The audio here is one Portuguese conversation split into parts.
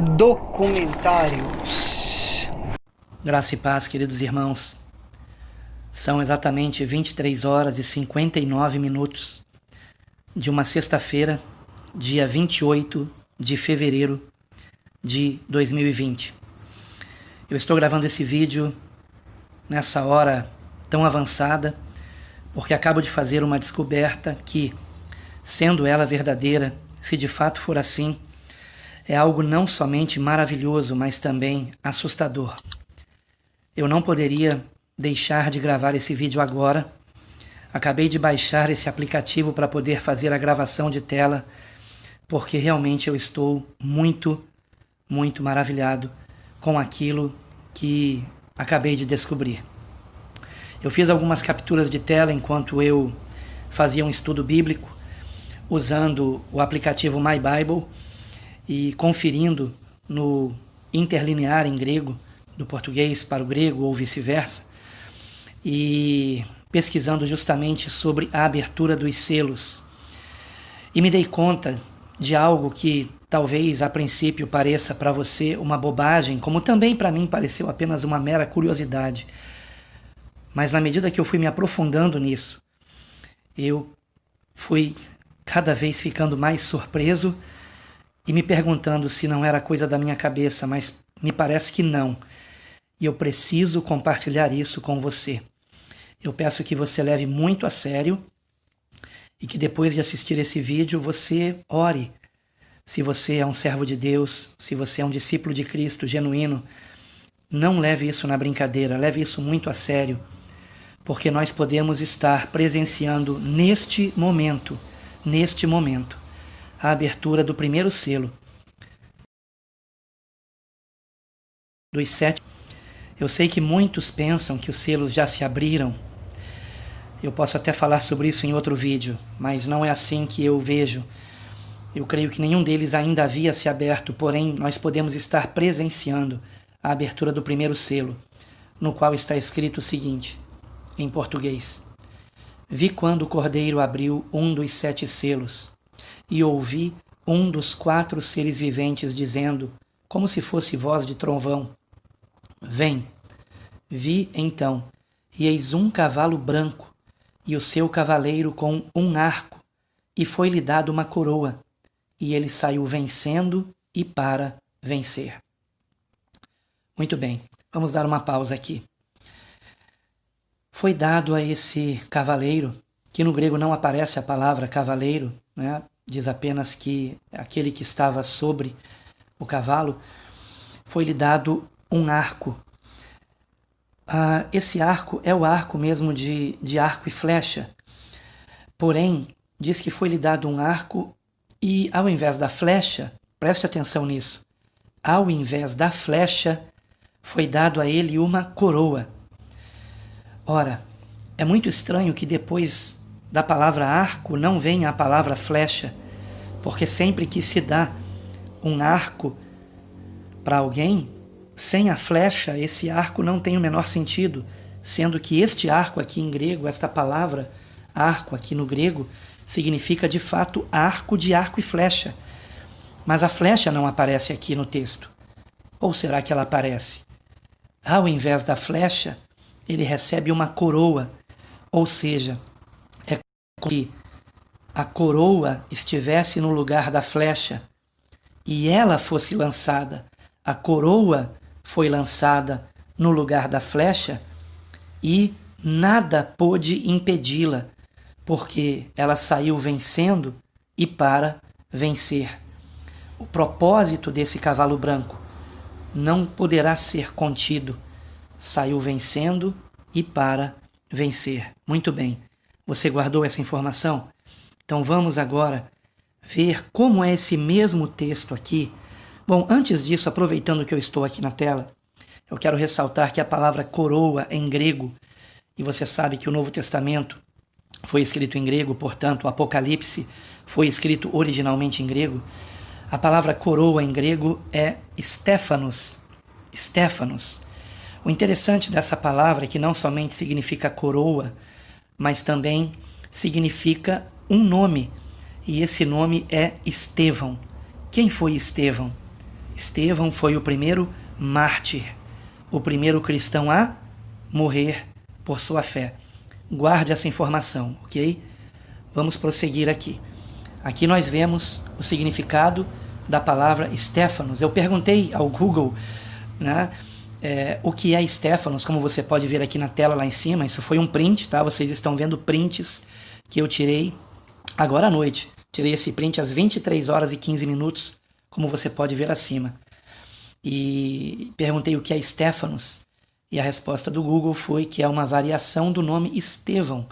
Documentários. Graça e paz, queridos irmãos. São exatamente 23 horas e 59 minutos de uma sexta-feira, dia 28 de fevereiro de 2020. Eu estou gravando esse vídeo nessa hora tão avançada porque acabo de fazer uma descoberta que, sendo ela verdadeira, se de fato for assim, é algo não somente maravilhoso, mas também assustador. Eu não poderia deixar de gravar esse vídeo agora. Acabei de baixar esse aplicativo para poder fazer a gravação de tela, porque realmente eu estou muito maravilhado com aquilo que acabei de descobrir. Eu fiz algumas capturas de tela enquanto eu fazia um estudo bíblico, usando o aplicativo My Bible e conferindo no interlinear em grego, do português para o grego ou vice-versa, e pesquisando justamente sobre a abertura dos selos. E me dei conta de algo que talvez a princípio pareça para você uma bobagem, como também para mim pareceu apenas uma mera curiosidade. Mas na medida que eu fui me aprofundando nisso, eu fui cada vez ficando mais surpreso e me perguntando se não era coisa da minha cabeça, mas me parece que não. E eu preciso compartilhar isso com você. Eu peço que você leve muito a sério e que depois de assistir esse vídeo você ore. Se você é um servo de Deus, se você é um discípulo de Cristo genuíno, não leve isso na brincadeira, leve isso muito a sério, porque nós podemos estar presenciando neste momento, a abertura do primeiro selo dos 7. Eu sei que muitos pensam que os selos já se abriram. Eu posso até falar sobre isso em outro vídeo, mas não é assim que eu vejo. Eu creio que nenhum deles ainda havia se aberto, porém nós podemos estar presenciando a abertura do primeiro selo, no qual está escrito o seguinte, em português: Vi quando o Cordeiro abriu um dos 7 selos, e ouvi um dos 4 seres viventes dizendo, como se fosse voz de trovão: Vem. Vi então, e eis um cavalo branco, e o seu cavaleiro com um arco, e foi-lhe dado uma coroa, e ele saiu vencendo e para vencer. Muito bem, vamos dar uma pausa aqui. Foi dado a esse cavaleiro, que no grego não aparece a palavra cavaleiro, né? Diz apenas que aquele que estava sobre o cavalo, foi-lhe dado um arco. Esse arco é o arco mesmo de arco e flecha, porém diz que foi-lhe dado um arco e ao invés da flecha, preste atenção nisso, ao invés da flecha foi dado a ele uma coroa. Ora, é muito estranho que depois da palavra arco não venha a palavra flecha, porque sempre que se dá um arco para alguém, sem a flecha, esse arco não tem o menor sentido, sendo que este arco aqui em grego, esta palavra arco aqui no grego, significa de fato arco de arco e flecha. Mas a flecha não aparece aqui no texto. Ou será que ela aparece? Ao invés da flecha, ele recebe uma coroa, ou seja, é como se a coroa estivesse no lugar da flecha e ela fosse lançada. A coroa foi lançada no lugar da flecha e nada pôde impedi-la, porque ela saiu vencendo e para vencer. O propósito desse cavalo branco não poderá ser contido. Saiu vencendo e para vencer. Muito bem. Você guardou essa informação? Então vamos agora ver como é esse mesmo texto aqui. Bom, antes disso, aproveitando que eu estou aqui na tela, eu quero ressaltar que a palavra coroa em grego, e você sabe que o Novo Testamento foi escrito em grego, portanto, o Apocalipse foi escrito originalmente em grego. A palavra coroa em grego é Stéphanos. Stéphanos. O interessante dessa palavra é que não somente significa coroa, mas também significa um nome, e esse nome é Estevão. Quem foi Estevão? Estevão foi o primeiro mártir, o primeiro cristão a morrer por sua fé. Guarde essa informação, ok? Vamos prosseguir aqui. Aqui nós vemos o significado da palavra Estéfanos. Eu perguntei ao Google, né, o que é Estéfanos, como você pode ver aqui na tela lá em cima. Isso foi um print, tá? Vocês estão vendo prints que eu tirei agora à noite. Tirei esse print às 23 horas e 15 minutos, como você pode ver acima. E perguntei o que é Estéfanos. E a resposta do Google foi que é uma variação do nome Estevão,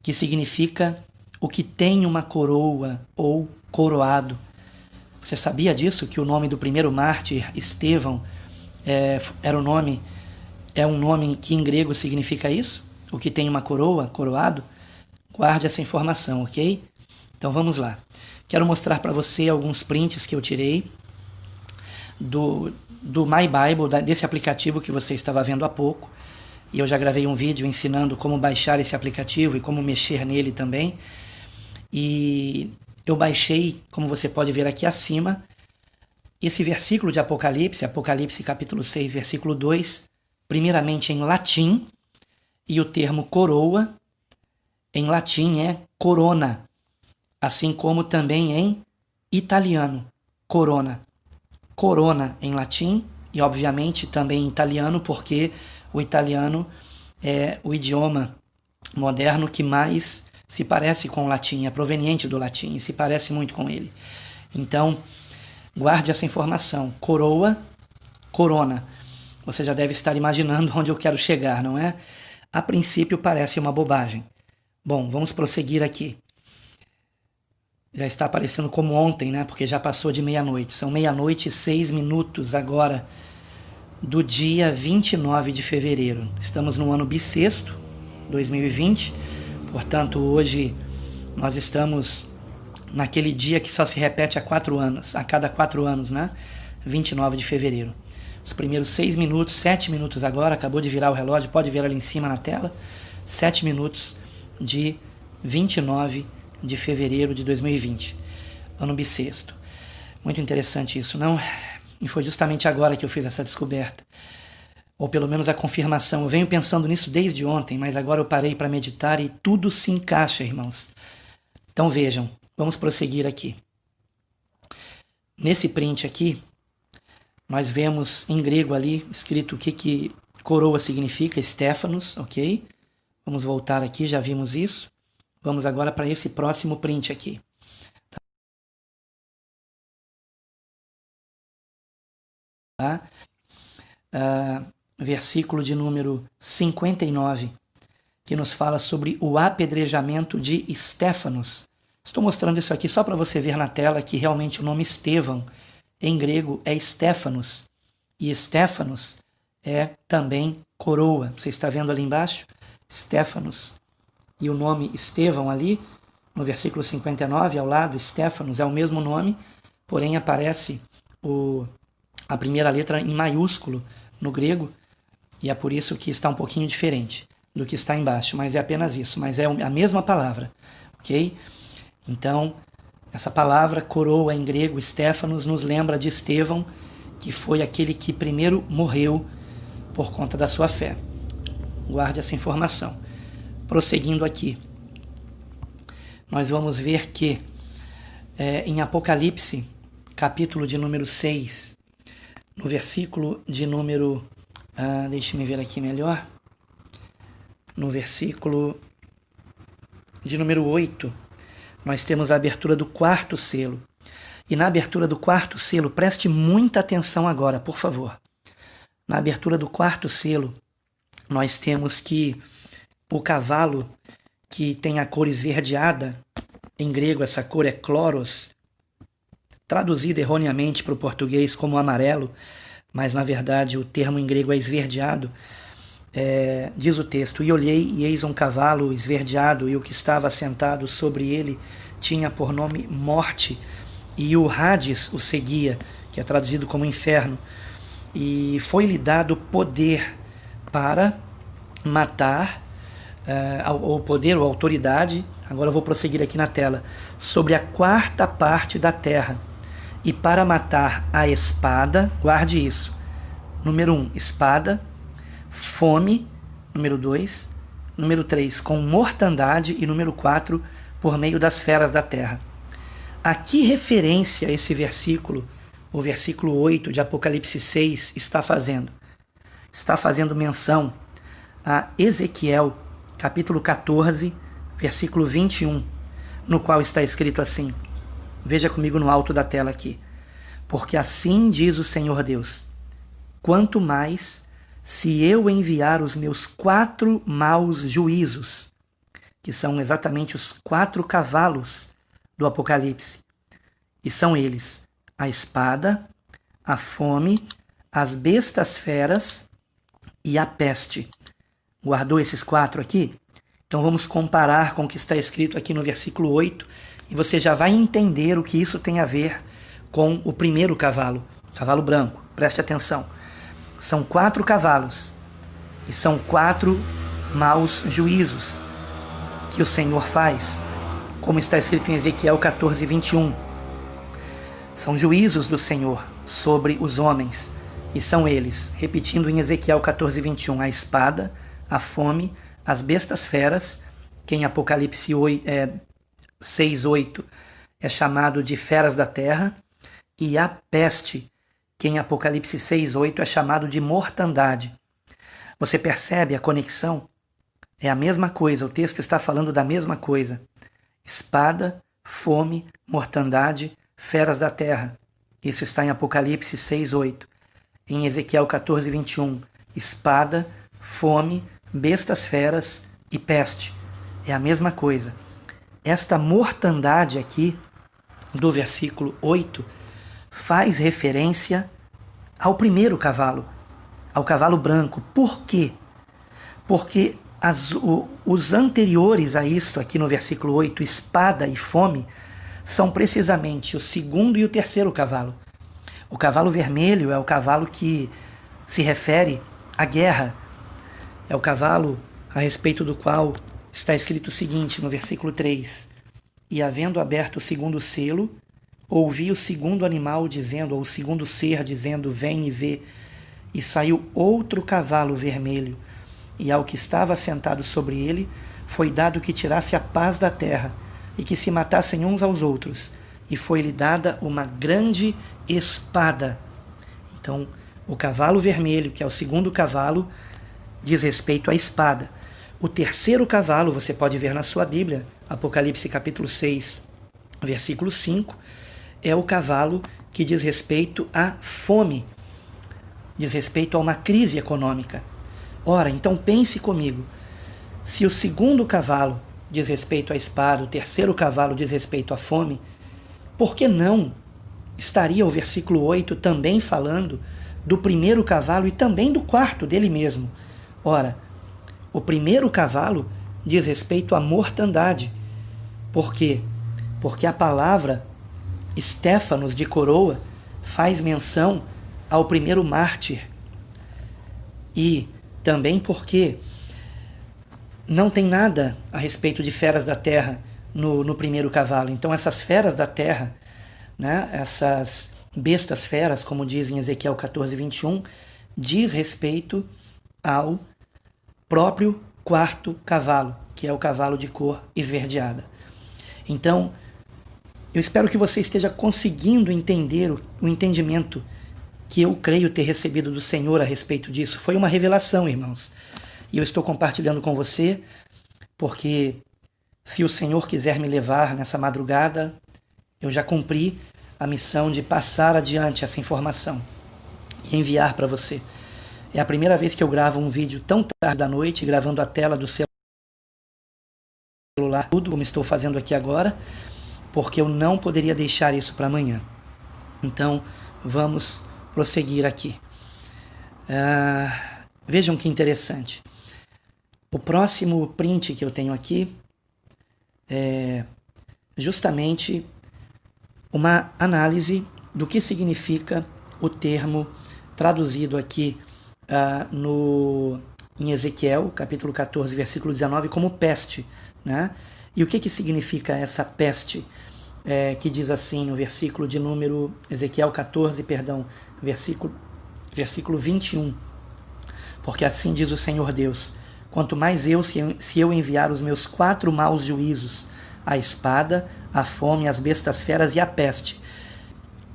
que significa o que tem uma coroa ou coroado. Você sabia disso? Que o nome do primeiro mártir, Estevão, é um nome que em grego significa isso? O que tem uma coroa, coroado? Guarde essa informação, ok? Então vamos lá. Quero mostrar para você alguns prints que eu tirei do My Bible, desse aplicativo que você estava vendo há pouco. E eu já gravei um vídeo ensinando como baixar esse aplicativo e como mexer nele também. E eu baixei, como você pode ver aqui acima, esse versículo de Apocalipse, Apocalipse capítulo 6, versículo 2, primeiramente em latim, e o termo coroa, em latim é corona, assim como também em italiano, corona. Corona em latim e, obviamente, também em italiano, porque o italiano é o idioma moderno que mais se parece com o latim, é proveniente do latim e se parece muito com ele. Então, guarde essa informação. Coroa, corona. Você já deve estar imaginando onde eu quero chegar, não é? A princípio parece uma bobagem. Bom, vamos prosseguir aqui. Já está aparecendo como ontem, né? Porque já passou de meia-noite. São 00:06 agora do dia 29 de fevereiro. Estamos no ano bissexto, 2020. Portanto, hoje nós estamos naquele dia que só se repete a cada 4 anos, né? 29 de fevereiro. Os primeiros 6 minutos, 7 minutos agora, acabou de virar o relógio, pode ver ali em cima na tela, 7 minutos de 29 de fevereiro de 2020, ano bissexto. Muito interessante isso, não? E foi justamente agora que eu fiz essa descoberta, ou pelo menos a confirmação. Eu venho pensando nisso desde ontem, mas agora eu parei para meditar e tudo se encaixa, irmãos. Então vejam, vamos prosseguir aqui. Nesse print aqui, nós vemos em grego ali escrito o que coroa significa, Estéfanos, ok? Vamos voltar aqui, já vimos isso. Vamos agora para esse próximo print aqui. Tá? Versículo de número 59, que nos fala sobre o apedrejamento de Estéfanos. Estou mostrando isso aqui só para você ver na tela que realmente o nome Estevão, em grego, é Estéfanos. E Estéfanos é também coroa. Você está vendo ali embaixo? Estéfanos. E o nome Estevão ali, no versículo 59, ao lado, Estéfanos, é o mesmo nome, porém aparece a primeira letra em maiúsculo no grego, e é por isso que está um pouquinho diferente do que está embaixo, mas é apenas isso, mas é a mesma palavra, ok? Então, essa palavra coroa em grego, Estéfanos, nos lembra de Estevão, que foi aquele que primeiro morreu por conta da sua fé. Guarde essa informação. Prosseguindo aqui, nós vamos ver que em Apocalipse, capítulo de número 6, no versículo de número... deixa-me ver aqui melhor. No versículo de número 8, nós temos a abertura do 4º selo. E na abertura do 4º selo, preste muita atenção agora, por favor. Na abertura do 4º selo, nós temos que o cavalo que tem a cor esverdeada, em grego essa cor é chloros, traduzida erroneamente para o português como amarelo, mas na verdade o termo em grego é esverdeado. Diz o texto: e olhei, e eis um cavalo esverdeado, e o que estava sentado sobre ele tinha por nome Morte, e o Hades o seguia, que é traduzido como inferno, e foi-lhe dado poder para matar, ou poder ou autoridade, agora eu vou prosseguir aqui na tela, sobre a 4ª parte da terra, e para matar a espada, guarde isso. Número 1, espada, fome, número 2, número 3, com mortandade e número 4, por meio das feras da terra. A que referência esse versículo, o versículo 8 de Apocalipse 6, está fazendo? Está fazendo menção a Ezequiel, capítulo 14, versículo 21, no qual está escrito assim, veja comigo no alto da tela aqui, porque assim diz o Senhor Deus, quanto mais se eu enviar os meus 4 maus juízos, que são exatamente os 4 cavalos do Apocalipse, e são eles a espada, a fome, as bestas feras e a peste. Guardou esses 4 aqui? Então vamos comparar com o que está escrito aqui no versículo 8 e você já vai entender o que isso tem a ver com o primeiro cavalo, cavalo branco. Preste atenção. São 4 cavalos e são 4 maus juízos que o Senhor faz, como está escrito em Ezequiel 14, 21. São juízos do Senhor sobre os homens e são eles, repetindo em Ezequiel 14, 21, a espada, a fome, as bestas feras, que em Apocalipse 6, 8 é chamado de feras da terra, e a peste, que em Apocalipse 6, 8 é chamado de mortandade. Você percebe a conexão? É a mesma coisa, o texto está falando da mesma coisa. Espada, fome, mortandade, feras da terra. Isso está em Apocalipse 6, 8. Em Ezequiel 14, 21, espada, fome, bestas feras e peste. É a mesma coisa. Esta mortandade aqui, do versículo 8, faz referência ao primeiro cavalo, ao cavalo branco. Por quê? Porque os anteriores a isto, aqui no versículo 8, espada e fome, são precisamente o segundo e o terceiro cavalo. O cavalo vermelho é o cavalo que se refere à guerra. É o cavalo a respeito do qual está escrito o seguinte no versículo 3. E havendo aberto o segundo selo, ouvi o segundo animal dizendo, ou o segundo ser dizendo, vem e vê. E saiu outro cavalo vermelho, e ao que estava sentado sobre ele, foi dado que tirasse a paz da terra, e que se matassem uns aos outros, e foi-lhe dada uma grande espada. Então, o cavalo vermelho, que é o segundo cavalo, diz respeito à espada. O terceiro cavalo, você pode ver na sua Bíblia, Apocalipse capítulo 6, versículo 5, é o cavalo que diz respeito à fome, diz respeito a uma crise econômica. Ora, então pense comigo, se o segundo cavalo diz respeito à espada, o terceiro cavalo diz respeito à fome, por que não estaria o versículo 8 também falando do primeiro cavalo e também do quarto dele mesmo? Ora, o primeiro cavalo diz respeito à mortandade. Por quê? Porque a palavra Estéfanos de Coroa faz menção ao primeiro mártir. E também porque não tem nada a respeito de feras da terra no primeiro cavalo. Então essas feras da terra, né, essas bestas feras, como diz em Ezequiel 14, 21, diz respeito ao próprio quarto cavalo, que é o cavalo de cor esverdeada. Então, eu espero que você esteja conseguindo entender o entendimento que eu creio ter recebido do Senhor a respeito disso. Foi uma revelação, irmãos. E eu estou compartilhando com você, porque se o Senhor quiser me levar nessa madrugada, eu já cumpri a missão de passar adiante essa informação e enviar para você. É a primeira vez que eu gravo um vídeo tão tarde da noite, gravando a tela do celular, tudo como estou fazendo aqui agora, porque eu não poderia deixar isso para amanhã. Então, vamos prosseguir aqui. Vejam que interessante. O próximo print que eu tenho aqui é justamente uma análise do que significa o termo traduzido aqui em Ezequiel, capítulo 14, versículo 19, como peste, né? E o que significa essa peste? que diz assim no versículo de número, Ezequiel 14, perdão, versículo 21. Porque assim diz o Senhor Deus: quanto mais se eu enviar os meus 4 maus juízos, a espada, a fome, as bestas feras e a peste.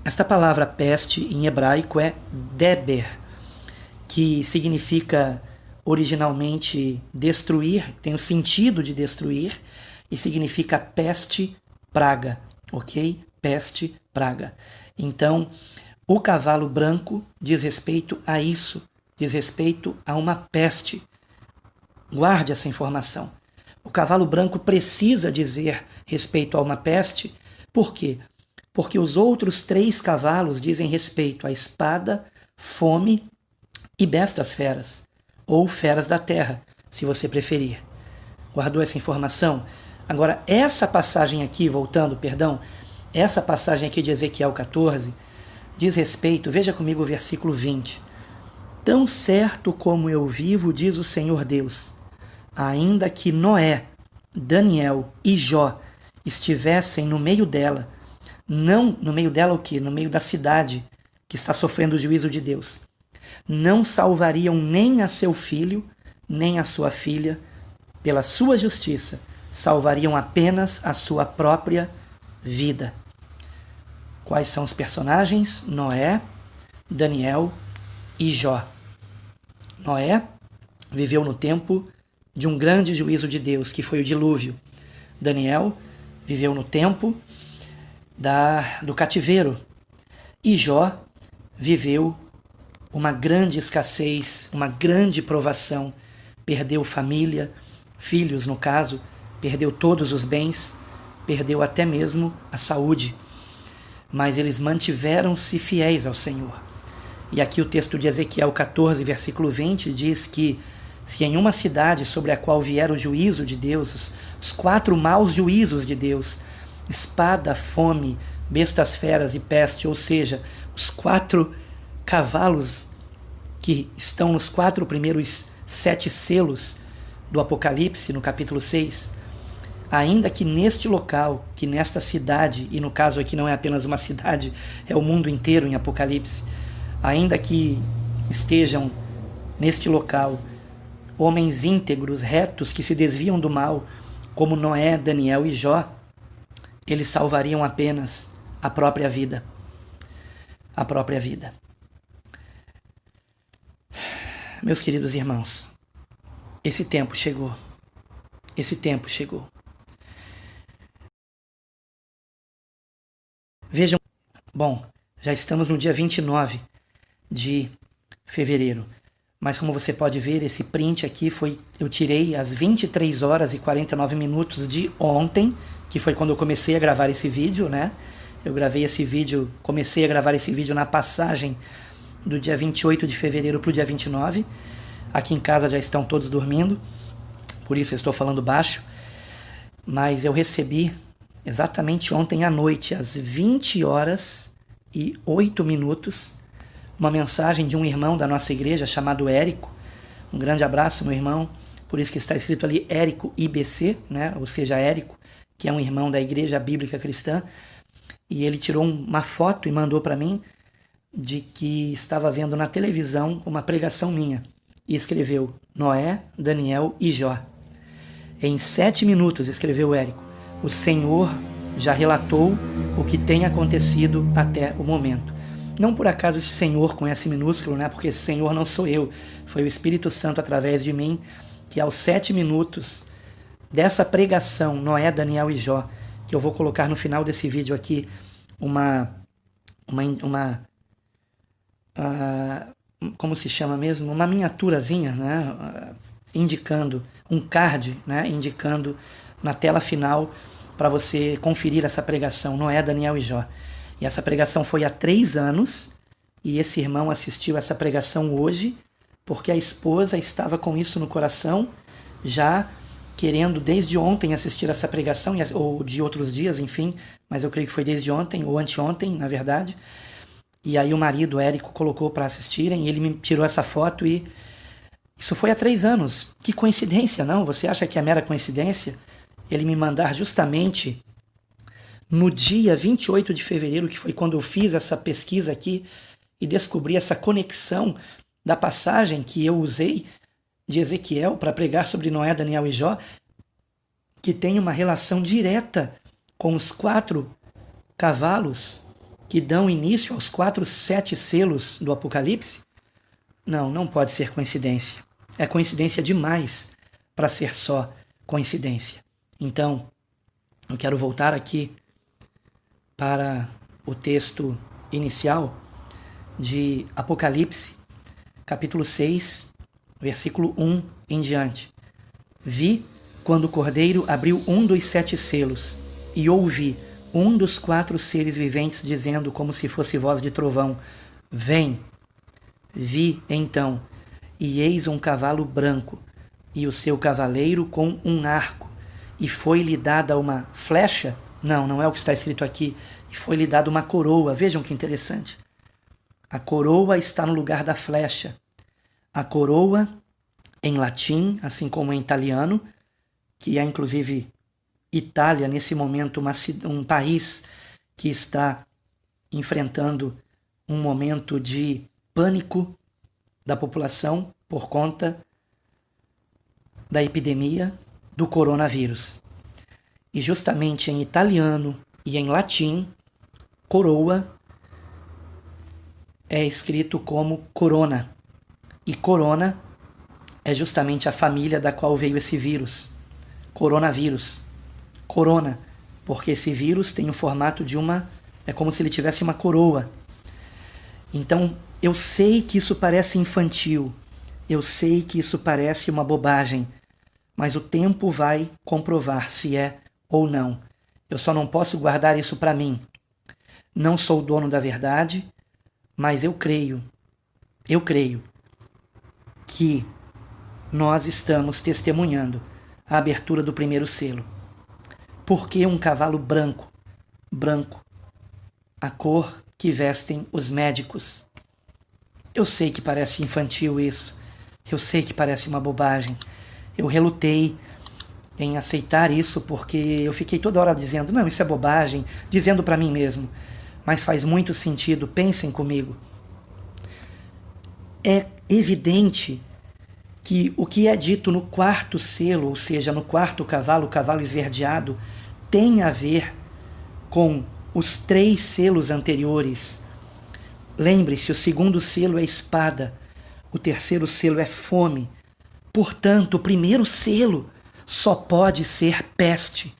Esta palavra peste em hebraico é deber, que significa originalmente destruir, tem o sentido de destruir e significa peste, praga, ok? Peste, praga. Então, o cavalo branco diz respeito a isso, diz respeito a uma peste. Guarde essa informação. O cavalo branco precisa dizer respeito a uma peste, por quê? Porque os outros 3 cavalos dizem respeito à espada, fome e bestas feras, ou feras da terra, se você preferir. Guardou essa informação? Agora, essa passagem aqui, essa passagem aqui de Ezequiel 14, diz respeito, veja comigo o versículo 20. Tão certo como eu vivo, diz o Senhor Deus, ainda que Noé, Daniel e Jó estivessem no meio dela, não no meio dela o quê? No meio da cidade que está sofrendo o juízo de Deus, não salvariam nem a seu filho, nem a sua filha, pela sua justiça, salvariam apenas a sua própria vida. Quais são os personagens? Noé, Daniel e Jó. Noé viveu no tempo de um grande juízo de Deus, que foi o dilúvio. Daniel viveu no tempo do cativeiro. E Jó viveu uma grande escassez, uma grande provação. Perdeu família, filhos no caso, perdeu todos os bens, perdeu até mesmo a saúde. Mas eles mantiveram-se fiéis ao Senhor. E aqui o texto de Ezequiel 14, versículo 20, diz que se em uma cidade sobre a qual vier o juízo de Deus, os 4 maus juízos de Deus, espada, fome, bestas feras e peste, ou seja, os 4 cavalos que estão nos 4 primeiros 7 selos do Apocalipse, no capítulo 6, ainda que neste local, que nesta cidade, e no caso aqui não é apenas uma cidade, é o mundo inteiro em Apocalipse, ainda que estejam neste local homens íntegros, retos, que se desviam do mal, como Noé, Daniel e Jó, eles salvariam apenas a própria vida. A própria vida. Meus queridos irmãos, esse tempo chegou. Esse tempo chegou. Vejam, bom, já estamos no dia 29 de fevereiro. Mas como você pode ver, esse print aqui eu tirei às 23 horas e 49 minutos de ontem, que foi quando eu comecei a gravar esse vídeo, né? Comecei a gravar esse vídeo na passagem do dia 28 de fevereiro para o dia 29. Aqui em casa já estão todos dormindo, por isso eu estou falando baixo. Mas eu recebi exatamente ontem à noite, às 20 horas e 8 minutos, uma mensagem de um irmão da nossa igreja chamado Érico. Um grande abraço, meu irmão. Por isso que está escrito ali Érico IBC, né? Ou seja, Érico, que é um irmão da Igreja Bíblica Cristã. E ele tirou uma foto e mandou para mim de que estava vendo na televisão uma pregação minha. E escreveu Noé, Daniel e Jó. Em 7 minutos, escreveu Érico, o Senhor já relatou o que tem acontecido até o momento. Não por acaso esse Senhor com S minúsculo, né? Porque esse Senhor não sou eu, foi o Espírito Santo através de mim, que aos 7 minutos dessa pregação, Noé, Daniel e Jó, que eu vou colocar no final desse vídeo aqui, como se chama mesmo? Uma miniaturazinha, né? Indicando, um card, né? Indicando na tela final para você conferir essa pregação, Noé, Daniel e Jó. E essa pregação foi há 3 anos, e esse irmão assistiu essa pregação hoje, porque a esposa estava com isso no coração, já querendo desde ontem assistir essa pregação, ou de outros dias, enfim, mas eu creio que foi desde ontem, ou anteontem, na verdade. E aí o marido, Érico, colocou para assistirem, e ele me tirou essa foto, e isso foi há 3 anos. Que coincidência, não? Você acha que é mera coincidência ele me mandar justamente no dia 28 de fevereiro, que foi quando eu fiz essa pesquisa aqui e descobri essa conexão da passagem que eu usei de Ezequiel para pregar sobre Noé, Daniel e Jó, que tem uma relação direta com os 4 cavalos que dão início aos 7 selos do Apocalipse. Não pode ser coincidência. É coincidência demais para ser só coincidência. Então, eu quero voltar aqui para o texto inicial de Apocalipse, capítulo 6, versículo 1 em diante. Vi quando o Cordeiro abriu um dos 7 selos, e ouvi um dos 4 seres viventes dizendo como se fosse voz de trovão: Vem! Vi, então, e eis um cavalo branco, e o seu cavaleiro com um arco, e foi-lhe dada uma flecha. Não é o que está escrito aqui. E foi-lhe dada uma coroa. Vejam que interessante. A coroa está no lugar da flecha. A coroa, em latim, assim como em italiano, que é inclusive Itália, nesse momento, um país que está enfrentando um momento de pânico da população por conta da epidemia do coronavírus. E justamente em italiano e em latim, coroa é escrito como corona. E corona é justamente a família da qual veio esse vírus. Coronavírus. Corona, porque esse vírus tem o formato de é como se ele tivesse uma coroa. Então, eu sei que isso parece infantil, eu sei que isso parece uma bobagem, mas o tempo vai comprovar se é ou não. Eu só não posso guardar isso para mim. Não sou o dono da verdade, mas eu creio que nós estamos testemunhando a abertura do primeiro selo. Por que um cavalo branco? Branco, a cor que vestem os médicos. Eu sei que parece infantil isso. Eu sei que parece uma bobagem. Eu relutei em aceitar isso porque eu fiquei toda hora dizendo, não, isso é bobagem, dizendo para mim mesmo. Mas faz muito sentido, pensem comigo. É evidente que o que é dito no 4º selo, ou seja, no 4º cavalo, o cavalo esverdeado, tem a ver com os 3 selos anteriores. Lembre-se, o 2º selo é espada, o 3º selo é fome. Portanto, o 1º selo só pode ser peste,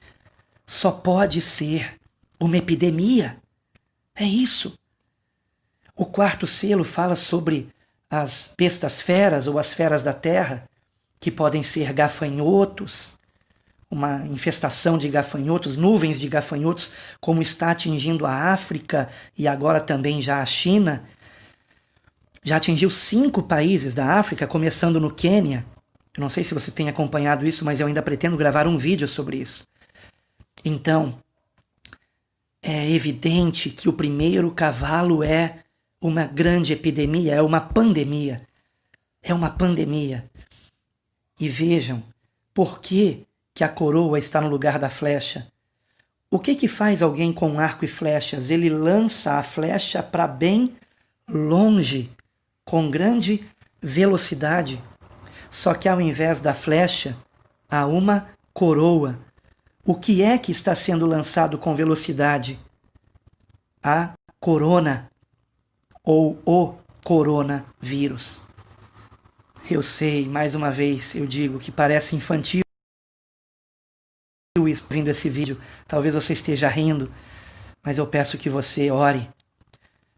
só pode ser uma epidemia. É isso. O 4º selo fala sobre as bestas feras ou as feras da terra, que podem ser gafanhotos, uma infestação de gafanhotos, nuvens de gafanhotos, como está atingindo a África e agora também já a China. Já atingiu 5 países da África, começando no Quênia. Eu não sei se você tem acompanhado isso, mas eu ainda pretendo gravar um vídeo sobre isso. Então, é evidente que o 1º cavalo é uma grande epidemia, é uma pandemia. É uma pandemia. E vejam, por que a coroa está no lugar da flecha? O que faz alguém com arco e flechas? Ele lança a flecha para bem longe, com grande velocidade. Só que ao invés da flecha, há uma coroa. O que é que está sendo lançado com velocidade? A corona, ou o coronavírus. Eu sei, mais uma vez, eu digo que parece infantil isso, vindo esse vídeo. Talvez você esteja rindo, mas eu peço que você ore,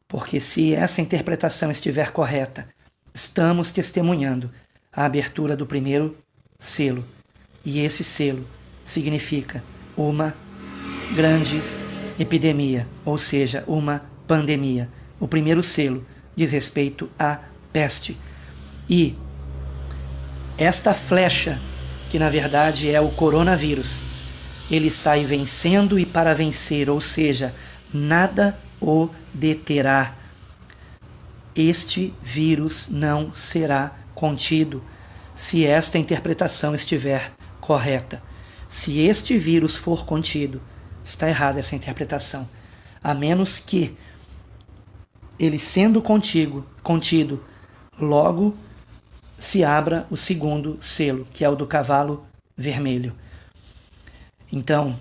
porque se essa interpretação estiver correta, estamos testemunhando a abertura do 1º selo. E esse selo significa uma grande epidemia, ou seja, uma pandemia. O 1º selo diz respeito à peste. E esta flecha, que na verdade é o coronavírus, ele sai vencendo e para vencer, ou seja, nada o deterá. Este vírus não será contido se esta interpretação estiver correta. Se este vírus for contido, Está errada essa interpretação. A menos que ele sendo contido, logo se abra o segundo selo, que é o do cavalo vermelho. Então,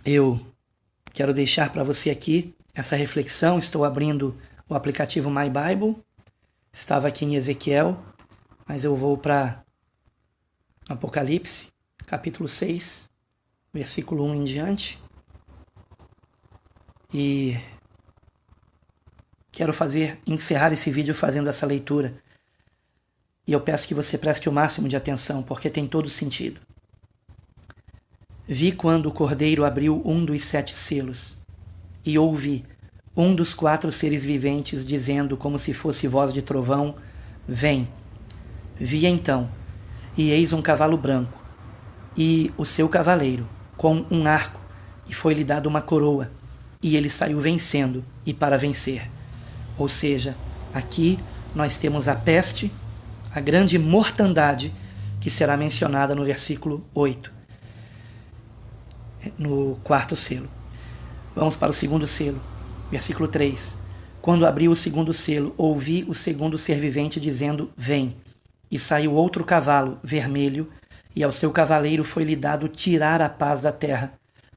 eu quero deixar para você aqui essa reflexão. Estou abrindo o aplicativo My Bible. Estava aqui em Ezequiel, mas eu vou para Apocalipse, capítulo 6, versículo 1 em diante. E quero encerrar esse vídeo fazendo essa leitura. E eu peço que você preste o máximo de atenção, porque tem todo sentido. Vi quando o Cordeiro abriu um dos 7 selos, e ouvi um dos 4 seres viventes dizendo, como se fosse voz de trovão, vem. Vi então, e eis um cavalo branco, e o seu cavaleiro, com um arco, e foi-lhe dado uma coroa, e ele saiu vencendo e para vencer. Ou seja, aqui nós temos a peste, a grande mortandade, que será mencionada no versículo 8, no 4º selo. Vamos para o 2º selo, versículo 3. Quando abriu o 2º selo, ouvi o 2º ser vivente dizendo, vem. E saiu outro cavalo, vermelho, e ao seu cavaleiro foi-lhe dado tirar a paz da terra,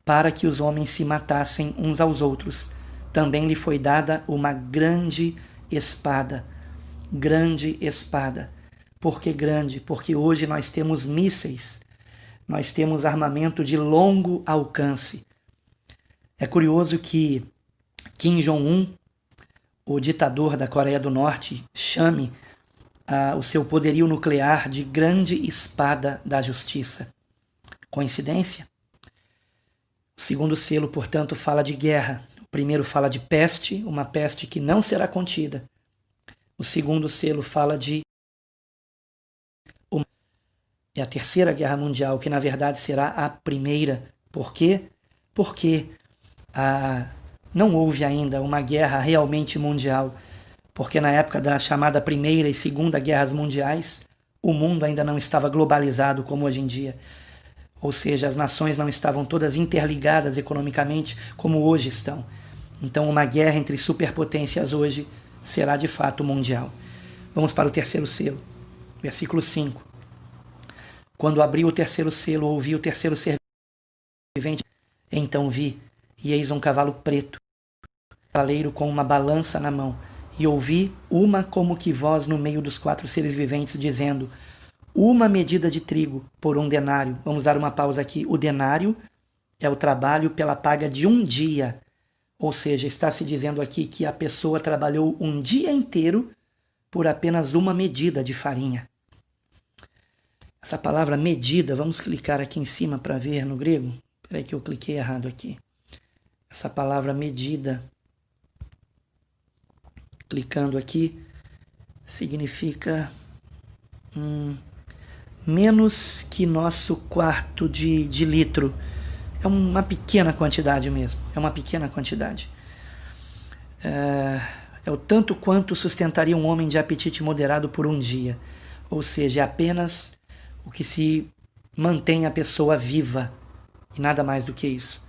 para que os homens se matassem uns aos outros. Também lhe foi dada uma grande espada. Grande espada. Por que grande? Porque hoje nós temos mísseis, nós temos armamento de longo alcance. É curioso que Kim Jong-un, o ditador da Coreia do Norte, chame o seu poderio nuclear de grande espada da justiça. Coincidência? O 2º selo, portanto, fala de guerra. O primeiro fala de peste, uma peste que não será contida. O 2º selo fala de a Terceira Guerra Mundial, que na verdade será a primeira. Por quê? Porque não houve ainda uma guerra realmente mundial. Porque na época da chamada Primeira e Segunda Guerras Mundiais, o mundo ainda não estava globalizado como hoje em dia. Ou seja, as nações não estavam todas interligadas economicamente como hoje estão. Então uma guerra entre superpotências hoje será de fato mundial. Vamos para o 3º selo, versículo 5. Quando abriu o 3º selo, ouvi o 3º ser vivente. Então vi, e eis um cavalo preto, cavaleiro com uma balança na mão. E ouvi uma como que voz no meio dos 4 seres viventes, dizendo, uma medida de trigo por 1 denário. Vamos dar uma pausa aqui. O denário é o trabalho pela paga de um dia. Ou seja, está se dizendo aqui que a pessoa trabalhou um dia inteiro por apenas uma medida de farinha. Essa palavra medida, vamos clicar aqui em cima para ver no grego. Espera aí que eu cliquei errado aqui. Essa palavra medida, clicando aqui, significa menos que nosso quarto de litro. É uma pequena quantidade mesmo. É uma pequena quantidade. É o tanto quanto sustentaria um homem de apetite moderado por um dia. Ou seja, é apenas o que se mantém a pessoa viva. E nada mais do que isso.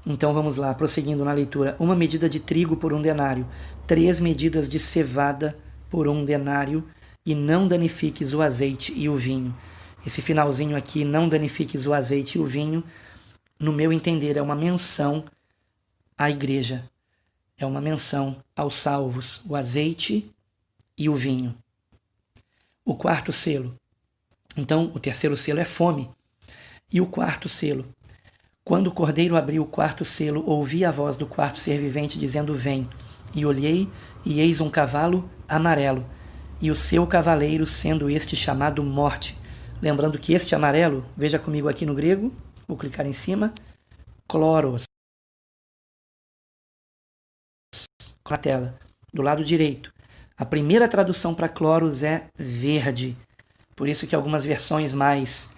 Então vamos lá, prosseguindo na leitura. Uma medida de trigo por 1 denário. 3 medidas de cevada por 1 denário. E não danifiques o azeite e o vinho. Esse finalzinho aqui, não danifiques o azeite e o vinho, no meu entender, é uma menção à igreja. É uma menção aos salvos, o azeite e o vinho. O 4º selo. Então, o 3º selo é fome. E o 4º selo. Quando o Cordeiro abriu o 4º selo, ouvi a voz do 4º ser vivente dizendo, vem. E olhei, e eis um cavalo amarelo, e o seu cavaleiro sendo este chamado Morte. Lembrando que este amarelo, veja comigo aqui no grego, vou clicar em cima, Chloros. Na tela, do lado direito. A primeira tradução para Chloros é verde. Por isso que algumas versões mais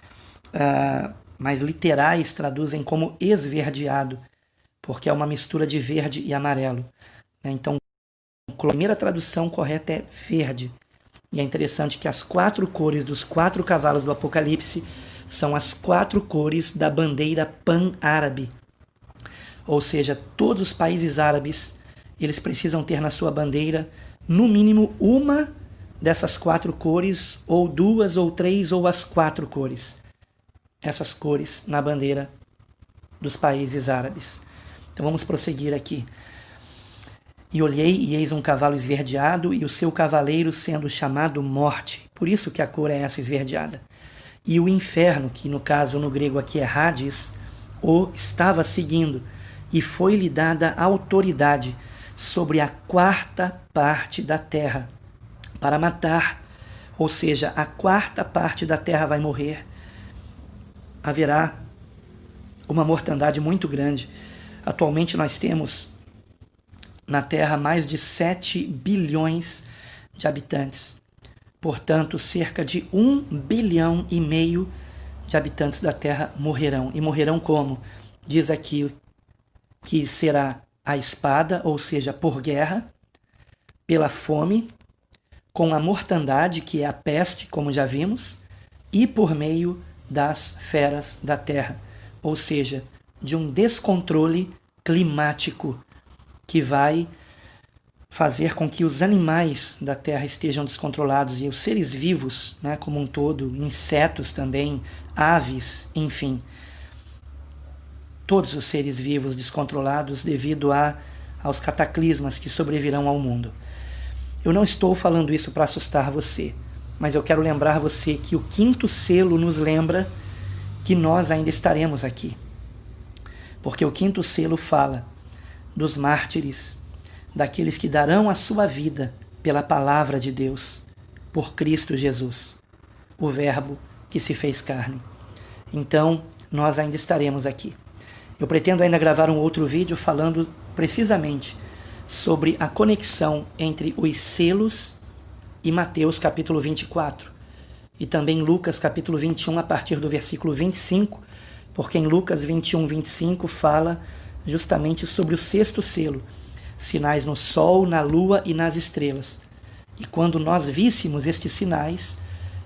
literais traduzem como esverdeado, porque é uma mistura de verde e amarelo. Então, a primeira tradução correta é verde. E é interessante que as 4 cores dos 4 cavalos do Apocalipse são as 4 cores da bandeira pan-árabe. ou seja, todos os países árabes, eles precisam ter na sua bandeira, no mínimo, uma dessas 4 cores, ou 2, ou 3, ou as 4 cores. Essas cores na bandeira dos países árabes. Então vamos prosseguir aqui. E olhei, e eis um cavalo esverdeado, e o seu cavaleiro sendo chamado Morte. Por isso que a cor é essa esverdeada. E o inferno, que no caso no grego aqui é Hades, o estava seguindo, e foi-lhe dada autoridade sobre a 4ª parte da terra, para matar, ou seja, a 4ª parte da terra vai morrer. Haverá uma mortandade muito grande. Atualmente nós temos na Terra mais de 7 bilhões de habitantes. Portanto, cerca de 1,5 bilhão de habitantes da Terra morrerão. E morrerão como? Diz aqui que será a espada, ou seja, por guerra, pela fome, com a mortandade, que é a peste, como já vimos, e por meio das feras da terra, ou seja, de um descontrole climático que vai fazer com que os animais da terra estejam descontrolados e os seres vivos, né, como um todo, insetos também, aves, enfim, todos os seres vivos descontrolados devido aos cataclismas que sobrevirão ao mundo. Eu não estou falando isso para assustar você, mas eu quero lembrar você que o 5º selo nos lembra que nós ainda estaremos aqui. Porque o 5º selo fala dos mártires, daqueles que darão a sua vida pela palavra de Deus, por Cristo Jesus, o Verbo que se fez carne. Então, nós ainda estaremos aqui. Eu pretendo ainda gravar um outro vídeo falando precisamente sobre a conexão entre os selos e Mateus capítulo 24, e também Lucas capítulo 21 a partir do versículo 25, porque em Lucas 21, 25 fala justamente sobre o 6º selo, sinais no sol, na lua e nas estrelas. E quando nós víssemos estes sinais,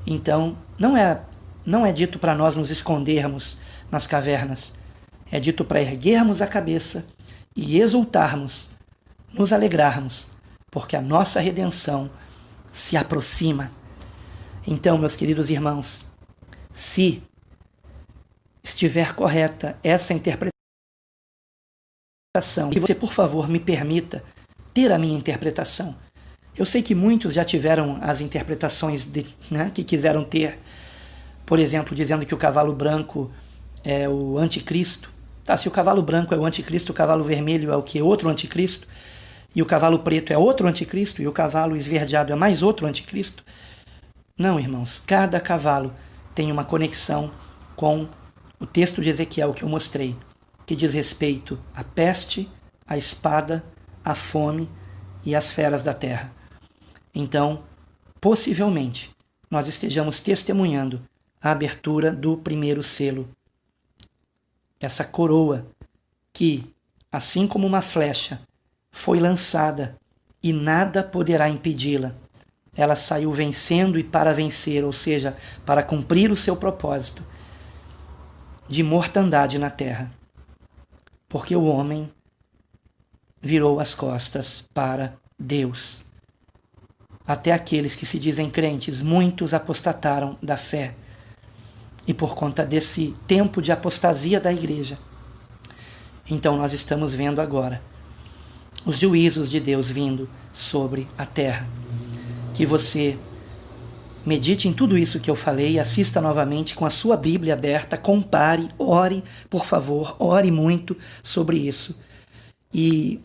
então não é dito para nós nos escondermos nas cavernas, é dito para erguermos a cabeça e exultarmos, nos alegrarmos, porque a nossa redenção se aproxima. Então, meus queridos irmãos, se estiver correta essa interpretação, e você, por favor, me permita ter a minha interpretação. Eu sei que muitos já tiveram as interpretações que quiseram ter, por exemplo, dizendo que o cavalo branco é o anticristo. Tá, se o cavalo branco é o anticristo, o cavalo vermelho é o que? Outro anticristo. E o cavalo preto é outro anticristo, e o cavalo esverdeado é mais outro anticristo. Não, irmãos, cada cavalo tem uma conexão com o texto de Ezequiel que eu mostrei, que diz respeito à peste, à espada, à fome e às feras da terra. Então, possivelmente, nós estejamos testemunhando a abertura do 1º selo. Essa coroa que, assim como uma flecha, foi lançada e nada poderá impedi-la. Ela saiu vencendo e para vencer, ou seja, para cumprir o seu propósito de mortandade na terra. Porque o homem virou as costas para Deus. Até aqueles que se dizem crentes, muitos apostataram da fé. E por conta desse tempo de apostasia da igreja, então nós estamos vendo agora os juízos de Deus vindo sobre a terra. Que você medite em tudo isso que eu falei, assista novamente com a sua Bíblia aberta, compare, ore, por favor, ore muito sobre isso. E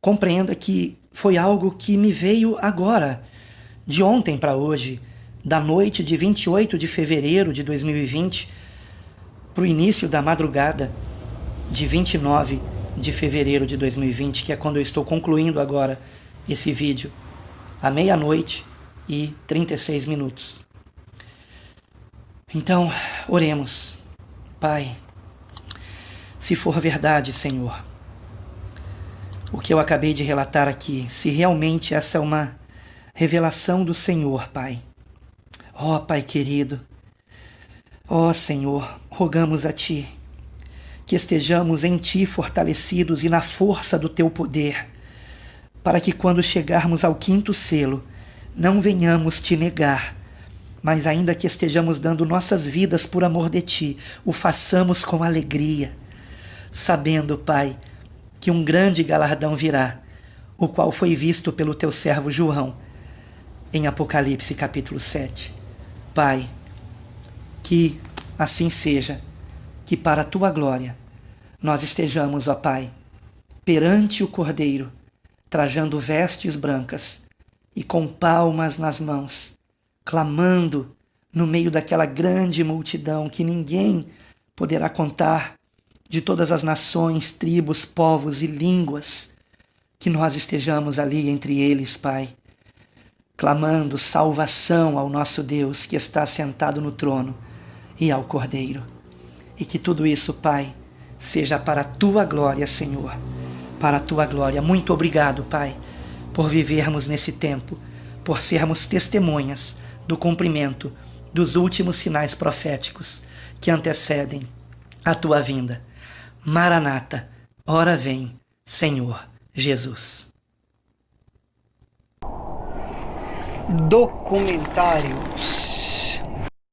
compreenda que foi algo que me veio agora, de ontem para hoje, da noite de 28 de fevereiro de 2020 para o início da madrugada de 29 de fevereiro de 2020, que é quando eu estou concluindo agora esse vídeo, à 00:36. Então, oremos. Pai, se for verdade, Senhor, o que eu acabei de relatar aqui, se realmente essa é uma revelação do Senhor, Pai, ó Pai querido, ó Senhor, rogamos a Ti que estejamos em Ti fortalecidos e na força do Teu poder, para que quando chegarmos ao 5º selo, não venhamos Te negar, mas ainda que estejamos dando nossas vidas por amor de Ti, o façamos com alegria, sabendo, Pai, que um grande galardão virá, o qual foi visto pelo Teu servo João, em Apocalipse capítulo 7. Pai, que assim seja, que para a Tua glória nós estejamos, ó Pai, perante o Cordeiro, trajando vestes brancas e com palmas nas mãos, clamando no meio daquela grande multidão que ninguém poderá contar, de todas as nações, tribos, povos e línguas, que nós estejamos ali entre eles, Pai, clamando salvação ao nosso Deus que está sentado no trono e ao Cordeiro. E que tudo isso, Pai, seja para a Tua glória, Senhor, para a Tua glória. Muito obrigado, Pai, por vivermos nesse tempo, por sermos testemunhas do cumprimento dos últimos sinais proféticos que antecedem a Tua vinda. Maranata, ora vem, Senhor Jesus. Documentário